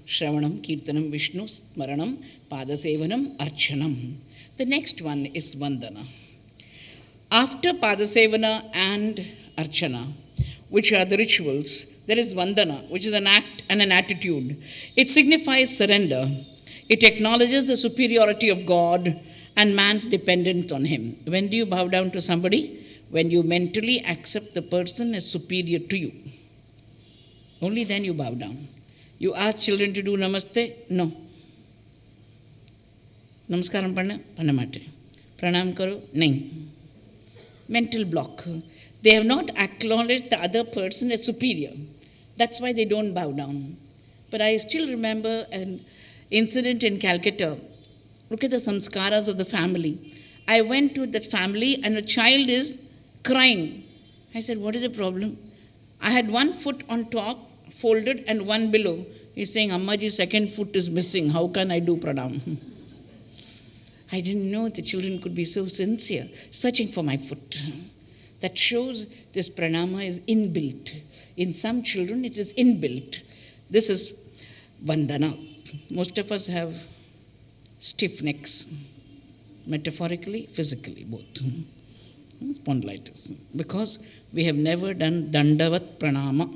Shravanam, Kirtanam, Vishnu, Smaranam, Padasevanam, Archanam. The next one is Vandana. After Padasevana and Archana, which are the rituals, there is Vandana, which is an act and an attitude. It signifies surrender. It acknowledges the superiority of God and man's dependence on Him. When do you bow down to somebody? When you mentally accept the person as superior to you. Only then you bow down. You ask children to do namaste? No. Namaskaram panna? Panna mate. Pranam karo? Nahi. Mental block. They have not acknowledged the other person as superior. That's why they don't bow down. But I still remember an incident in Calcutta. Look at the sanskaras of the family. I went to that family and a child is crying. I said, what is the problem? I had one foot on top, folded, and one below. He's saying, Ammaji's second foot is missing. How can I do pranam? I didn't know the children could be so sincere, searching for my foot. That shows this pranama is inbuilt. In some children, it is inbuilt. This is vandana. Most of us have stiff necks, metaphorically, physically, both. Spondylitis. Because we have never done dandavat pranama.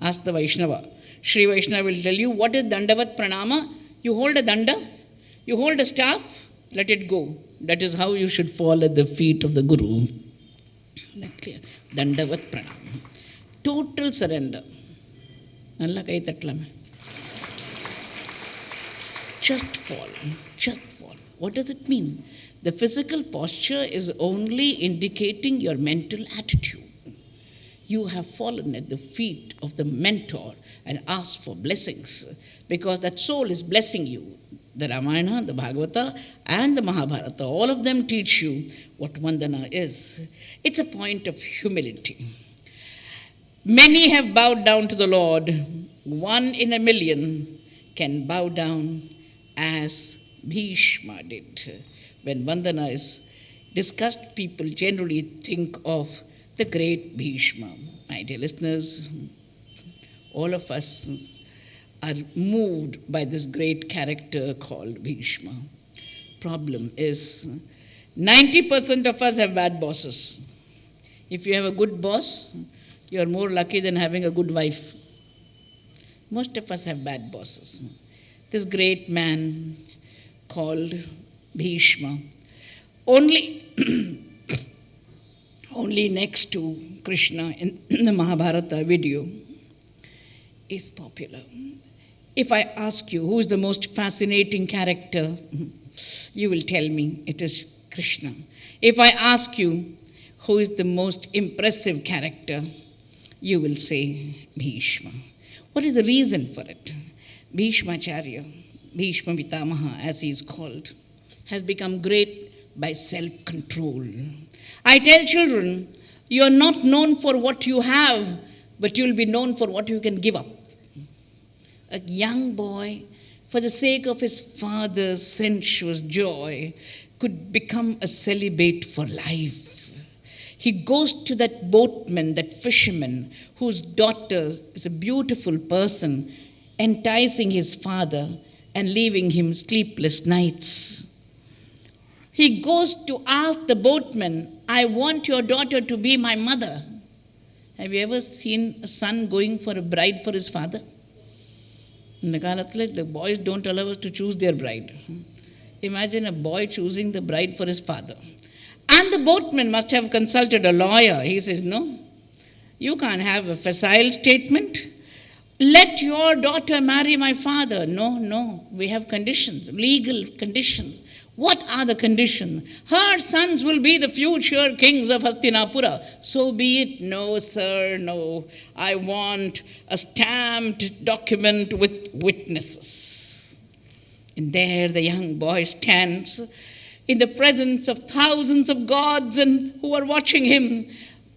Ask the Vaishnava. Sri Vaishnava will tell you what is dandavat pranama. You hold a danda, you hold a staff, let it go. That is how you should fall at the feet of the Guru. That's clear. Dandavat pranama. Total surrender. Nalla kai tattlame. Just fall. Just fall. What does it mean? The physical posture is only indicating your mental attitude. You have fallen at the feet of the mentor and asked for blessings because that soul is blessing you. The Ramayana, the Bhagavata, and the Mahabharata, all of them teach you what Vandana is. It's a point of humility. Many have bowed down to the Lord. 1 in a million can bow down as Bhishma did. When Vandana is discussed, people generally think of the great Bhishma. My dear listeners, all of us are moved by this great character called Bhishma. Problem is, 90% of us have bad bosses. If you have a good boss, you are more lucky than having a good wife. Most of us have bad bosses. This great man called Bhishma, only next to Krishna in the Mahabharata video, is popular. If I ask you who is the most fascinating character, you will tell me it is Krishna. If I ask you who is the most impressive character, you will say Bhishma. What is the reason for it? Bhishmacharya, Bhishma Pitamaha as he is called, has become great by self-control. I tell children, you are not known for what you have, but you will be known for what you can give up. A young boy, for the sake of his father's sensuous joy, could become a celibate for life. He goes to that boatman, that fisherman, whose daughter is a beautiful person, enticing his father and leaving him sleepless nights. He goes to ask the boatman, I want your daughter to be my mother. Have you ever seen a son going for a bride for his father? In the Kalatle, the boys don't allow us to choose their bride. Imagine a boy choosing the bride for his father. And the boatman must have consulted a lawyer. He says, no, you can't have a facile statement. Let your daughter marry my father. No, we have conditions, legal conditions. What are the conditions? Her sons will be the future kings of Hastinapura. So be it. No, sir, no. I want a stamped document with witnesses. And there the young boy stands in the presence of thousands of gods and who are watching him.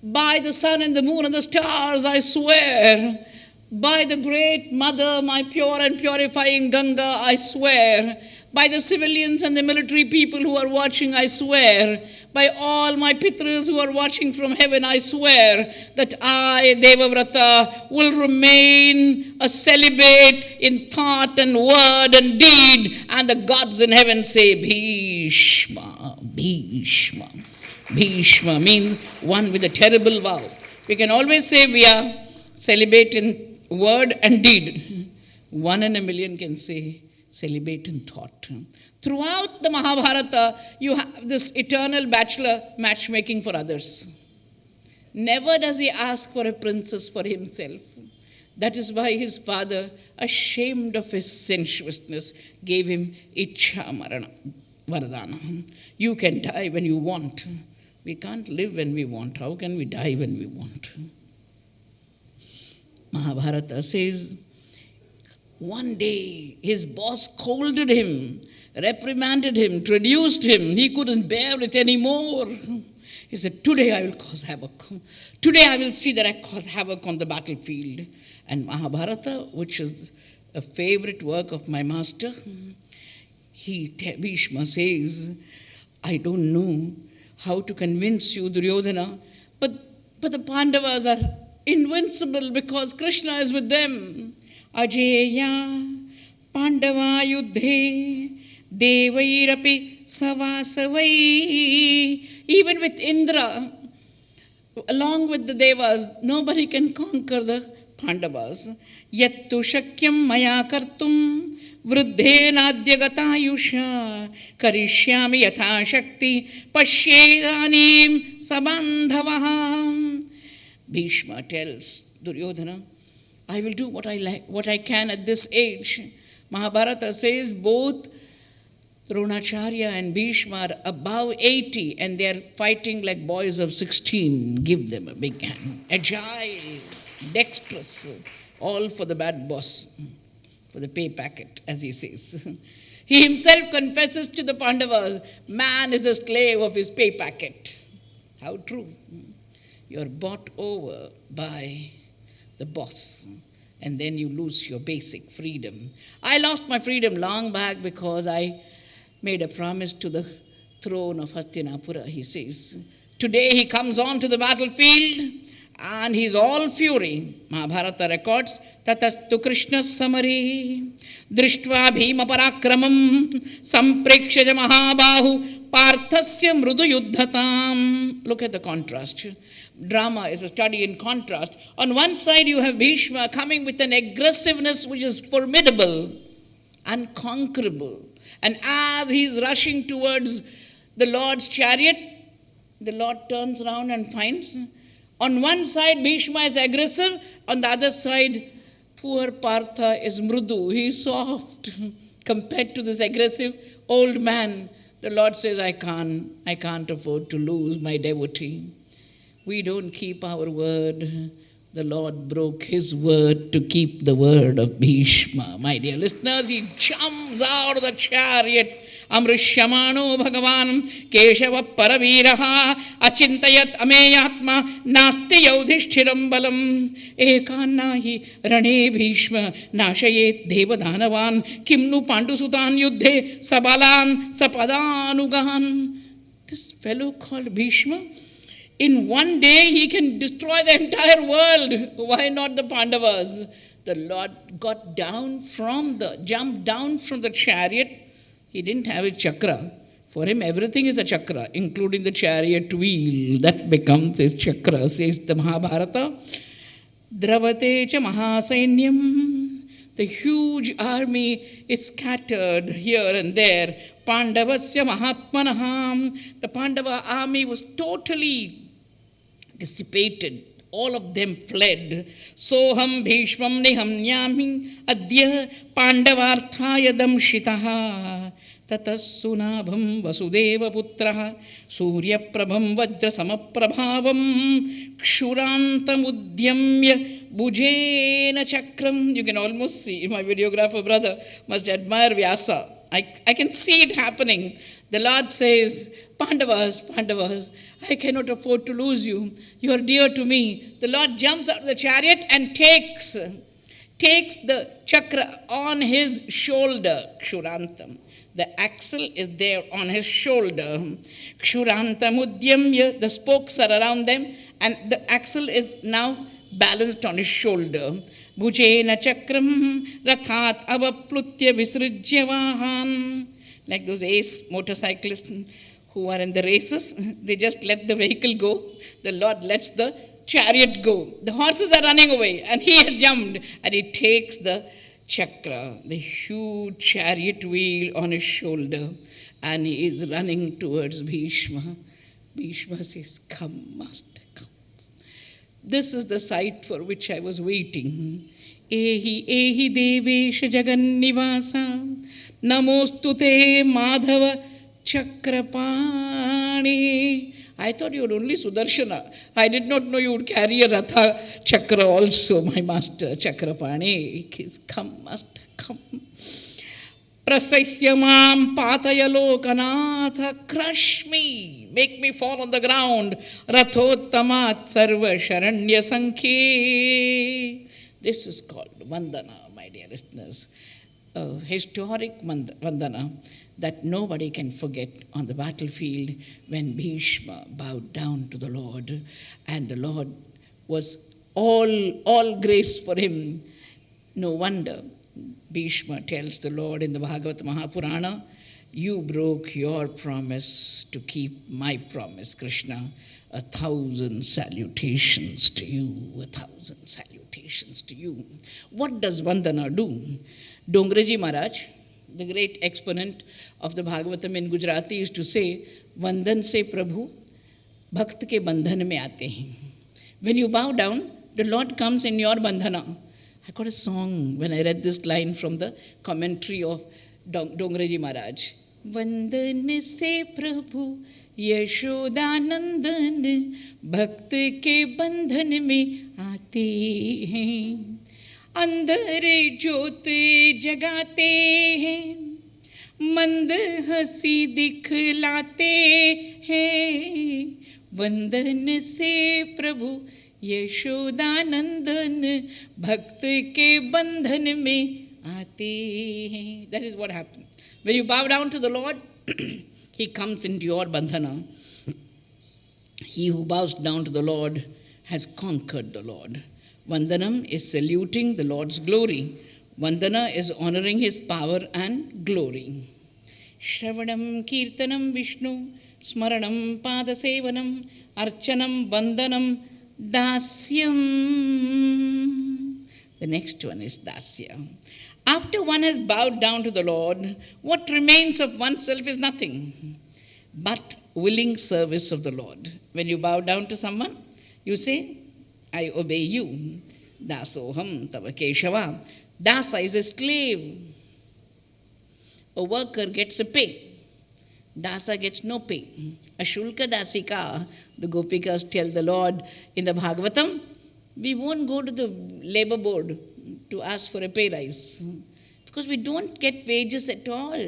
By the sun and the moon and the stars, I swear, By the great mother, my pure and purifying Ganga, I swear. By the civilians and the military people who are watching, I swear. By all my pitras who are watching from heaven, I swear that I, Devavrata, will remain a celibate in thought and word and deed. And the gods in heaven say, Bhishma, Bhishma. Bhishma means one with a terrible vow. We can always say we are celibate in word and deed. 1 in a million can say celibate in thought. Throughout the Mahabharata, you have this eternal bachelor matchmaking for others. Never does he ask for a princess for himself. That is why his father, ashamed of his sensuousness, gave him Ichha Marana Vardhana. You can die when you want. We can't live when we want. How can we die when we want? Mahabharata says, one day his boss scolded him, reprimanded him, traduced him. He couldn't bear it anymore. He said, today I will cause havoc. Today I will see that I cause havoc on the battlefield. And Mahabharata, which is a favorite work of my master, Bhishma says, I don't know how to convince you, Duryodhana, but the Pandavas are invincible because Krishna is with them. Ajeya Pandava Yuddhe Devairapi Savasavai. Even with Indra, along with the Devas, nobody can conquer the Pandavas. Yattu Shakyam Maya Kartum Vruddhenadhyagatayusha Karishyami Yatha Shakti Pashyedanim Sabandhavaham. Bhishma tells Duryodhana, I will do what I can at this age. Mahabharata says both Dronacharya and Bhishma are above 80 and they are fighting like boys of 16. Give them a big hand. Agile, dexterous, all for the bad boss, for the pay packet, as he says. He himself confesses to the Pandavas, man is the slave of his pay packet. How true. You are bought over by the boss, and then you lose your basic freedom. I lost my freedom long back because I made a promise to the throne of Hastinapura, he says. Today he comes on to the battlefield and he's all fury. Mahabharata records, Tatastu Krishna Samari Drishtva Bhima Parakramam Samprekshya Mahabahu Parthasya Mrudu Yuddhatam. Look at the contrast. Drama is a study in contrast. On one side you have Bhishma coming with an aggressiveness which is formidable, unconquerable. And as he's rushing towards the Lord's chariot, the Lord turns around and finds, on one side Bhishma is aggressive, on the other side poor Partha is mrudu. He is soft compared to this aggressive old man. The Lord says, I can't afford to lose my devotee. We don't keep our word. The Lord broke his word to keep the word of Bhishma. My dear listeners, he jumps out of the chariot. Amrishyamano Bhagavan Keshava Paraviraha Achintayat Ameyatma Nasti Yaudhishtiram Balam Ekanahi Rane Bhishma Nashayet Devadhanavan Kimnu Pandusutan Yuddhe Sabalan Sapadanugahan. This fellow called Bhishma, in one day he can destroy the entire world. Why not the Pandavas? The Lord jumped down from the chariot. He didn't have a chakra. For him, everything is a chakra, including the chariot wheel. That becomes a chakra, says the Mahabharata. Dravate cha mahasainyam. The huge army is scattered here and there. Pandavasya mahatmanaham. The Pandava army was totally dissipated. All of them fled. Soham bhishmam nihamnyami adya pandavarthaya damshitaha tatassunabham vasudeva putraha surya prabham vajra samaprabhavam kshurantamudyamya bhujena chakram. You can almost see, my videographer brother must admire Vyasa. I can see it happening. The Lord says, Pandavas, I cannot afford to lose you. You are dear to me. The Lord jumps out of the chariot and takes takes the chakra on his shoulder, Kshurantam. The axle is there on his shoulder. Kshurantam udyamya, the spokes are around them, and the axle is now balanced on his shoulder. Bhujena chakram rathat avaplutya visrujya vahan. Like those ace motorcyclists who are in the races, they just let the vehicle go. The Lord lets the chariot go. The horses are running away, and he has jumped, and he takes the chakra, the huge chariot wheel on his shoulder, and he is running towards Bhishma. Bhishma says, "Come, master, come." This is the sight for which I was waiting. Ehi ehi devesha jagannivasa namostute madhava chakrapani. I thought you were only Sudarshana. I did not know you would carry a Ratha Chakra also, my master, Chakrapani. Come, master, come. Prasahyamam patayalokanatha, crush me, make me fall on the ground. Rathottamat sarva sharanya sankhe. This is called Vandana, my dear listeners. A historic Vandana that nobody can forget on the battlefield when Bhishma bowed down to the Lord, and the Lord was all grace for him. No wonder Bhishma tells the Lord in the Bhagavata Mahapurana, "You broke your promise to keep my promise, Krishna. 1,000 salutations to you, 1,000 salutations to you." What does Vandana do? Dongraji Maharaj, the great exponent of the Bhagavatam in Gujarati, used to say, "Vandan se Prabhu bhakt ke bandhan mein aate hain." When you bow down, the Lord comes in your bandhana. I got a song when I read this line from the commentary of Dongraji Maharaj. Vandan se Prabhu Yashodanandan भक्त के बंधन में आते हैं, अंदर ज्योत जगाते हैं, मंद हंसी दिखलाते हैं, वंदन से प्रभु यशोदानंदन भक्त के बंधन में आते हैं. That is what happens. When you bow down to the Lord, He comes into your bandhana. He who bows down to the Lord has conquered the Lord. Vandanam is saluting the Lord's glory. Vandana is honoring his power and glory. Shravanam kirtanam Vishnu, smaranam padasevanam, archanam vandanam dasyam. The next one is dasya. After one has bowed down to the Lord, what remains of oneself is nothing but willing service of the Lord. When you bow down to someone, you say, "I obey you." Dasoham tava Keshava. Dasa is a slave. A worker gets a pay. Dasa gets no pay. Ashulka dasika, the Gopikas tell the Lord in the Bhagavatam, "We won't go to the labor board to ask for a pay rise because we don't get wages at all.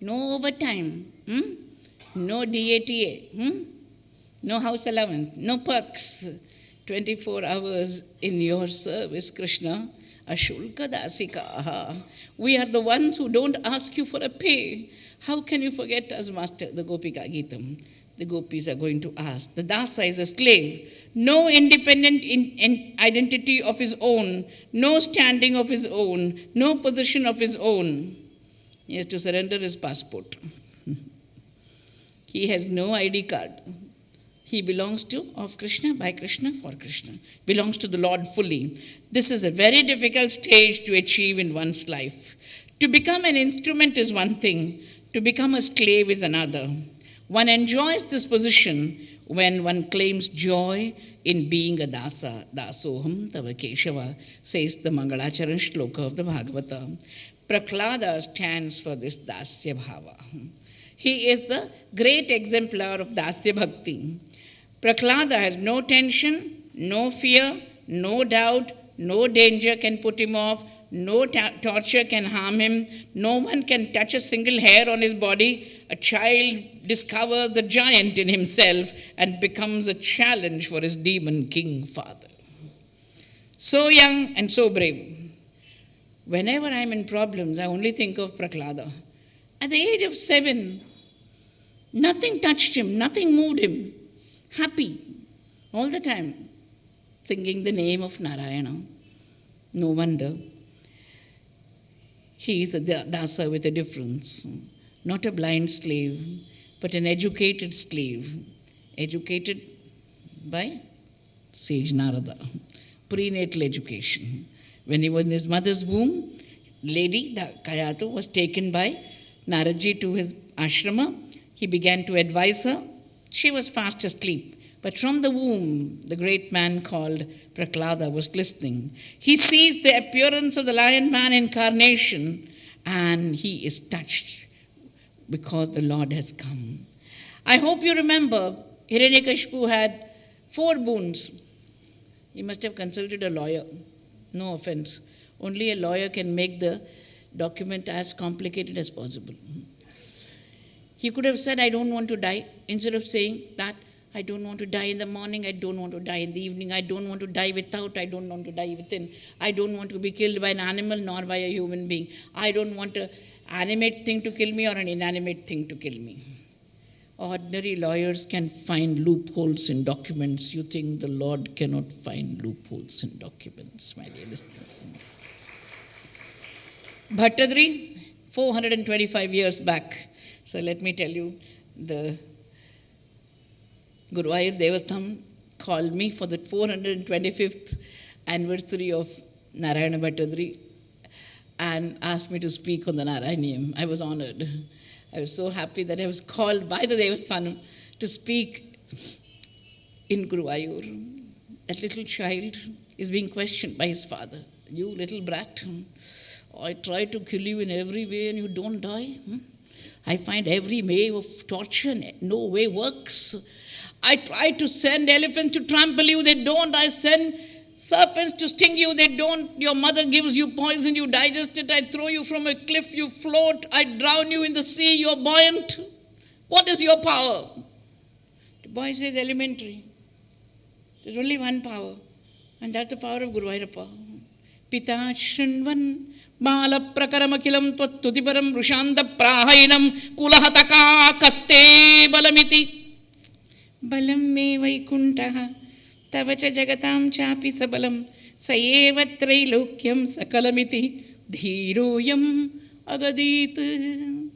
No overtime, no DATA, no house allowance, no perks. 24 hours in your service, Krishna. Ashulka dasika. We are the ones who don't ask you for a pay. How can you forget us, Master?" The Gopika Geetam. The gopis are going to ask. The dasa is a slave. No independent identity of his own, no standing of his own, no position of his own. He has to surrender his passport. He has no ID card. He belongs to, of Krishna, by Krishna, for Krishna. Belongs to the Lord fully. This is a very difficult stage to achieve in one's life. To become an instrument is one thing. To become a slave is another. One enjoys this position when one claims joy in being a dasa. Dasoham tava Keshava, says the Mangalacharan shloka of the Bhagavata. Prahlada stands for this dasya bhava. He is the great exemplar of dasya bhakti. Prahlada has no tension, no fear, no doubt, no danger can put him off, no torture can harm him, no one can touch a single hair on his body. A child discovers the giant in himself and becomes a challenge for his demon king father. So young and so brave. Whenever I'm in problems, I only think of Prahlada. At the age of 7, nothing touched him, nothing moved him. Happy all the time, thinking the name of Narayana. No wonder. He is a dasa with a difference. Not a blind slave, but an educated slave. Educated by sage Narada. Prenatal education. When he was in his mother's womb, lady, the Kayatu, was taken by Naradji to his ashrama. He began to advise her. She was fast asleep. But from the womb, the great man called Prahlada was listening. He sees the appearance of the lion man incarnation and he is touched because the Lord has come. I hope you remember Hiranyakashipu had 4 boons. He must have consulted a lawyer. No offense. Only a lawyer can make the document as complicated as possible. He could have said, I don't want to die, instead of saying that I don't want to die in the morning, I don't want to die in the evening, I don't want to die without, I don't want to die within, I don't want to be killed by an animal nor by a human being. I don't want an animate thing to kill me or an inanimate thing to kill me. Ordinary lawyers can find loopholes in documents. You think the Lord cannot find loopholes in documents, my dear listeners. Bhattadri, 425 years back. So let me tell you, the Guruvayur Devastham called me for the 425th anniversary of Narayana Bhattadri and asked me to speak on the Narayaniyam. I was honored. I was so happy that I was called by the Devasthanam to speak in Guruvayur. That little child is being questioned by his father. You little brat, I try to kill you in every way and you don't die. I find every way of torture, no way works. I try to send elephants to trample you, they don't. I send serpents to sting you, they don't. Your mother gives you poison, you digest it. I throw you from a cliff, you float. I drown you in the sea, you're buoyant. What is your power? The boy says elementary. There's only one power, and that's the power of Guru Vairappa. Pita Shrinvan Bala Prakaramakilam Twatutiparam Rushanda Prahainam Kulahataka Kaste Balamiti Balam me Vaikuntaha Tavacha Jagatam Chapi Sabalam Sayeva Trailokyam Sakalamiti Dhiroyam Agadit.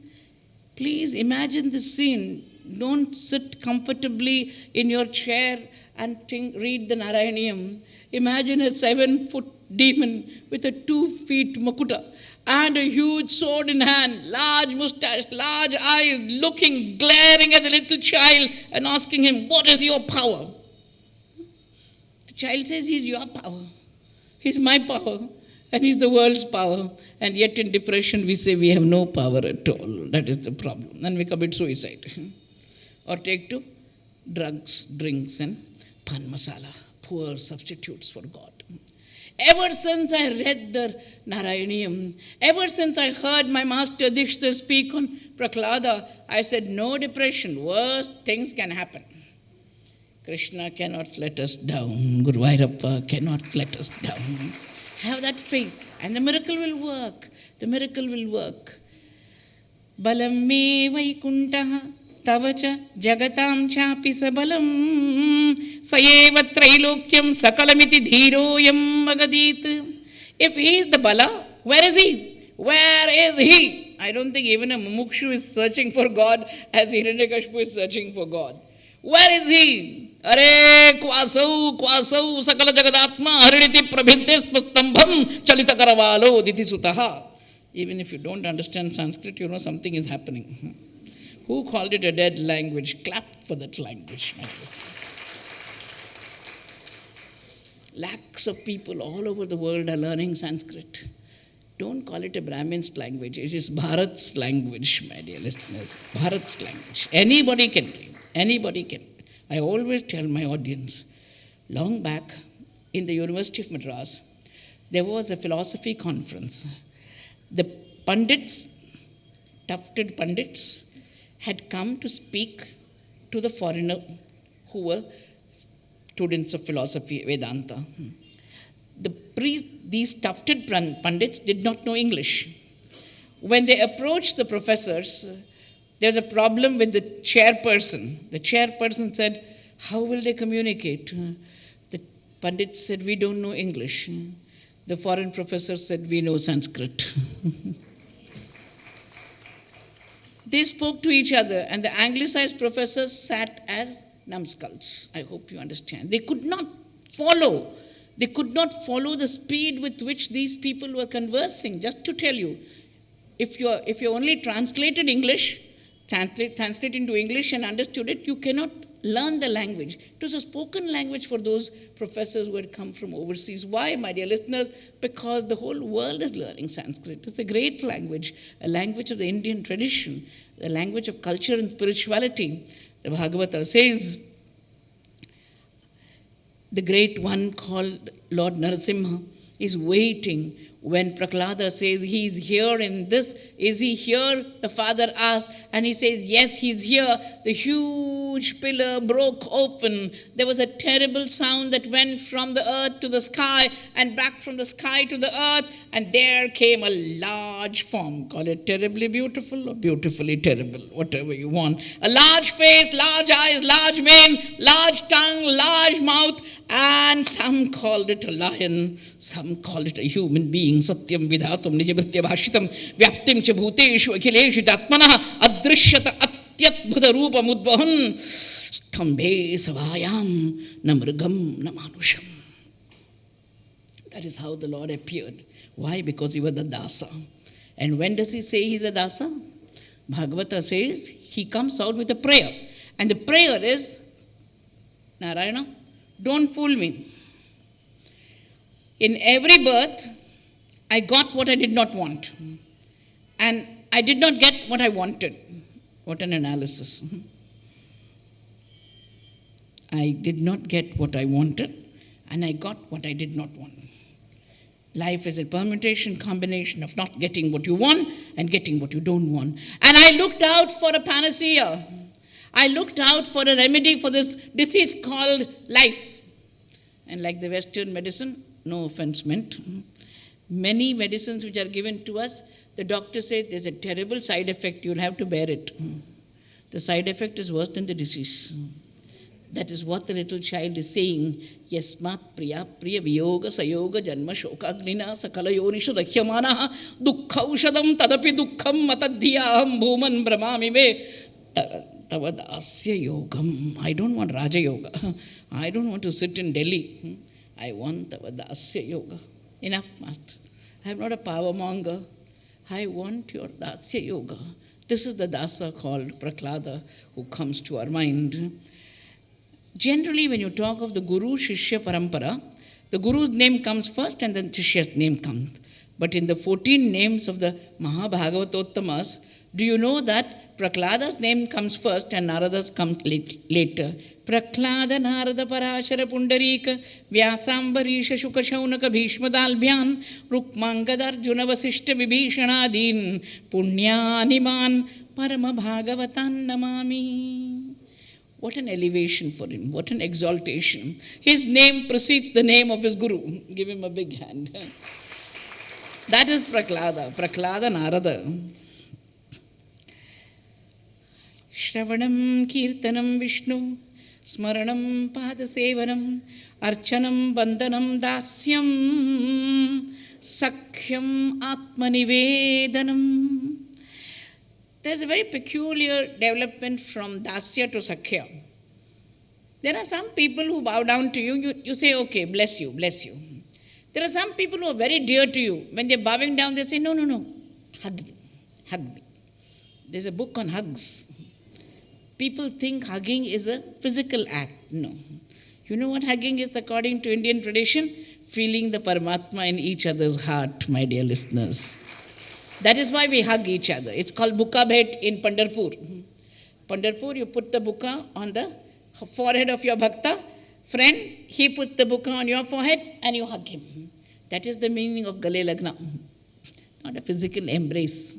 Please imagine the scene. Don't sit comfortably in your chair and read the Narayaniyam. Imagine a 7-foot demon with a 2-foot makuta and a huge sword in hand, large mustache, large eyes, looking, glaring at the little child and asking him, what is your power? The child says, he's your power. He's my power. And he's the world's power. And yet in depression we say we have no power at all. That is the problem. And we commit suicide. Or take to drugs, drinks and pan masala. Poor substitutes for God. Ever since I read the Narayaniyam, ever since I heard my master Dikshita speak on Prahlada, I said, no depression, worse things can happen. Krishna cannot let us down. Guru Vairappa cannot let us down. Have that faith and the miracle will work. The miracle will work. Balam me vaikuntaha tavacha jagatam chapi sabalam sayeva trailokyam sakalamiti dhiroyam magadit. If he is the Bala, where is he? Where is he? I don't think even a mumukshu is searching for God as Hiranyakashipu is searching for God. Where is he? Are kwasau sakala jagadatma hariniti prabhintes pastambham chalita karavalo diti sutaha. Even if you don't understand Sanskrit, you know something is happening. Who called it a dead language? Clap for that language. Lakhs of people all over the world are learning Sanskrit. Don't call it a Brahmin's language. It is Bharat's language, my dear listeners. Bharat's language. Anybody can learn. Anybody can. I always tell my audience, long back in the University of Madras, there was a philosophy conference. The pundits, tufted pundits, had come to speak to the foreigner who were students of philosophy, Vedanta. The these tufted pandits did not know English. When they approached the professors, there was a problem with the chairperson. The chairperson said, how will they communicate? The pandits said, we don't know English. The foreign professor said, we know Sanskrit. They spoke to each other, and the anglicized professors sat as numbskulls. I hope you understand. They could not follow. They could not follow the speed with which these people were conversing. Just to tell you, if you only translated English, translate into English and understood it, you cannot learn the language. It was a spoken language for those professors who had come from overseas. Why, my dear listeners? Because the whole world is learning Sanskrit. It's a great language, a language of the Indian tradition, a language of culture and spirituality. The Bhagavata says, the great one called Lord Narasimha is waiting. When Prahlada says, he's here in this, is he here? The father asks, and he says, yes, he's here. The huge pillar broke open. There was a terrible sound that went from the earth to the sky and back from the sky to the earth, and there came a large form. Call it terribly beautiful or beautifully terrible, whatever you want. A large face, large eyes, large mane, large tongue, large mouth, and some called it a lion, some called it a human being. Satyam vidhatum nijavritya bhashitam vyaptim cha bhuteshu akhileshu tatmanah adrishyata atyadbhuta rupa mudbahan stambhe savayam namrgam namanusham. That is how the Lord appeared. Why? Because he was the dasa. And when does he say he's a dasa? Bhagavata says he comes out with a prayer. And the prayer is, Narayana, don't fool me. In every birth, I got what I did not want. And I did not get what I wanted. What an analysis. I did not get what I wanted, and I got what I did not want. Life is a permutation, combination of not getting what you want and getting what you don't want. And I looked out for a panacea. I looked out for a remedy for this disease called life. And like the Western medicine, no offense meant, many medicines which are given to us, the doctor says there's a terrible side effect, you'll have to bear it. The side effect is worse than the disease. That is what the little child is saying. Yasmat priya priya viyoga sayoga janma shokagnina sakala yonishu dakhyamana dukkhaushadam tadapi dukkham matadhyaham bhuman brahmami me tavadasya yogam. I don't want Raja Yoga. I don't want to sit in Delhi. I want tavadasya yoga. Enough, master. I am not a power monger. I want your dasya yoga. This is the dasa called Prahlada who comes to our mind. Generally, when you talk of the Guru Shishya Parampara, the Guru's name comes first and then Shishya's name comes. But in the 14 names of the Mahabhagavatottamas, do you know that Prahlada's name comes first and Narada's comes later? Prahlada Narada Parashara Pundarika Vyasambarisha Shukashaunaka Bhishmadalbhyan Rukmangadarjuna Vasishta Vibhishanadin Punyaniman Parama Bhagavatan Namami. What an elevation for him, what an exaltation. His name precedes the name of his Guru. Give him a big hand. That is Prahlada, Prahlada Narada. Shravanam Kirtanam Vishnu, Smaranam Padasevanam, Archanam Bandanam Dasyam, Sakhyam Atmanivedanam. There's a very peculiar development from Dasya to Sakhya. There are some people who bow down to you, you say, okay, bless you, bless you. There are some people who are very dear to you. When they're bowing down, they say, no, no, no, hug me, hug me. There's a book on hugs. People think hugging is a physical act. No. You know what hugging is according to Indian tradition? Feeling the Paramatma in each other's heart, my dear listeners. That is why we hug each other. It's called Buka Bhet in Pandharpur. Pandharpur, you put the buka on the forehead of your bhakta. Friend, he puts the buka on your forehead and you hug him. That is the meaning of Gale Lagna. Not a physical embrace.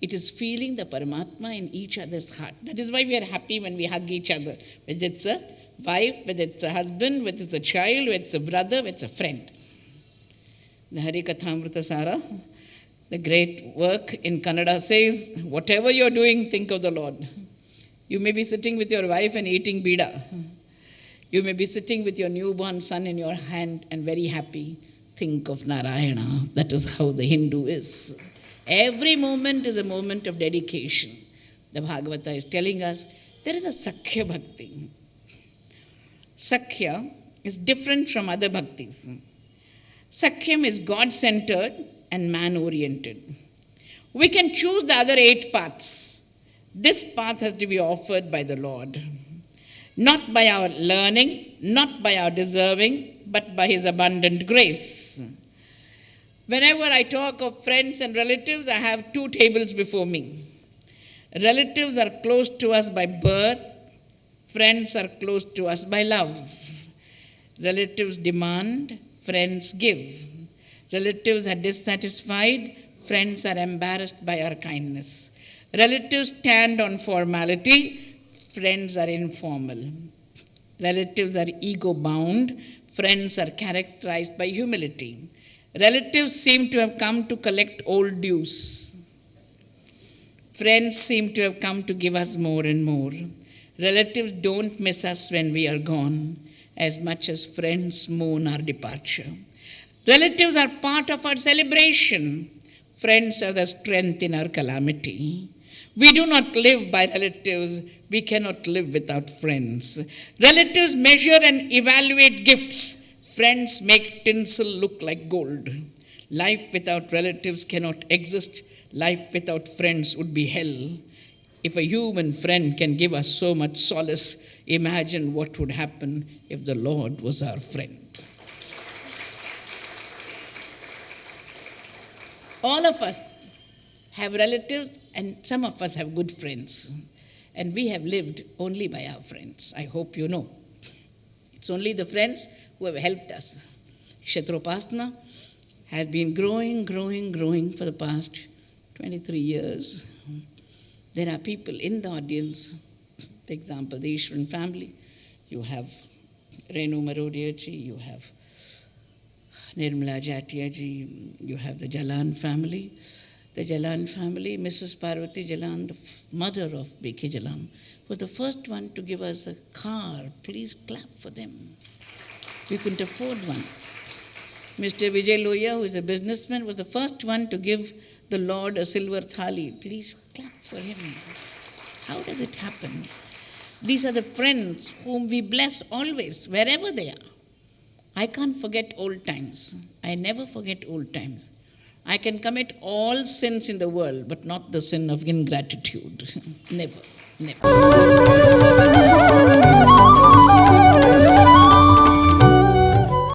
It is feeling the Paramatma in each other's heart. That is why we are happy when we hug each other. Whether it's a wife, whether it's a husband, whether it's a child, whether it's a brother, whether it's a friend. The Harikathamrita Sara, the great work in Kannada says, whatever you're doing, think of the Lord. You may be sitting with your wife and eating bida. You may be sitting with your newborn son in your hand and very happy. Think of Narayana. That is how the Hindu is. Every moment is a moment of dedication. The Bhagavata is telling us there is a Sakhya Bhakti. Sakhya is different from other bhaktis. Sakhyam is God-centered and man-oriented. We can choose the other 8 paths. This path has to be offered by the Lord. Not by our learning, not by our deserving, but by His abundant grace. Whenever I talk of friends and relatives, I have 2 tables before me. Relatives are close to us by birth, friends are close to us by love. Relatives demand, friends give. Relatives are dissatisfied, friends are embarrassed by our kindness. Relatives stand on formality, friends are informal. Relatives are ego-bound, friends are characterized by humility. Relatives seem to have come to collect old dues. Friends seem to have come to give us more and more. Relatives don't miss us when we are gone, as much as friends mourn our departure. Relatives are part of our celebration. Friends are the strength in our calamity. We do not live by relatives. We cannot live without friends. Relatives measure and evaluate gifts. Friends make tinsel look like gold. Life without relatives cannot exist. Life without friends would be hell. If a human friend can give us so much solace, imagine what would happen if the Lord was our friend. All of us have relatives, and some of us have good friends. And we have lived only by our friends. I hope you know. It's only the friends who have helped us. Kshetropasana has been growing for the past 23 years. There are people in the audience, for example, the Ishran family. You have Renu Marodia ji, you have Nirmala Jatia ji, you have the Jalan family. The Jalan family, Mrs. Parvati Jalan, the mother of B.K. Jalan, was the first one to give us a car. Please clap for them. We couldn't afford one. Mr. Vijay Loya, who is a businessman, was the first one to give the Lord a silver thali. Please clap for him. How does it happen? These are the friends whom we bless always, wherever they are. I can't forget old times. I never forget old times. I can commit all sins in the world, but not the sin of ingratitude. Never, never.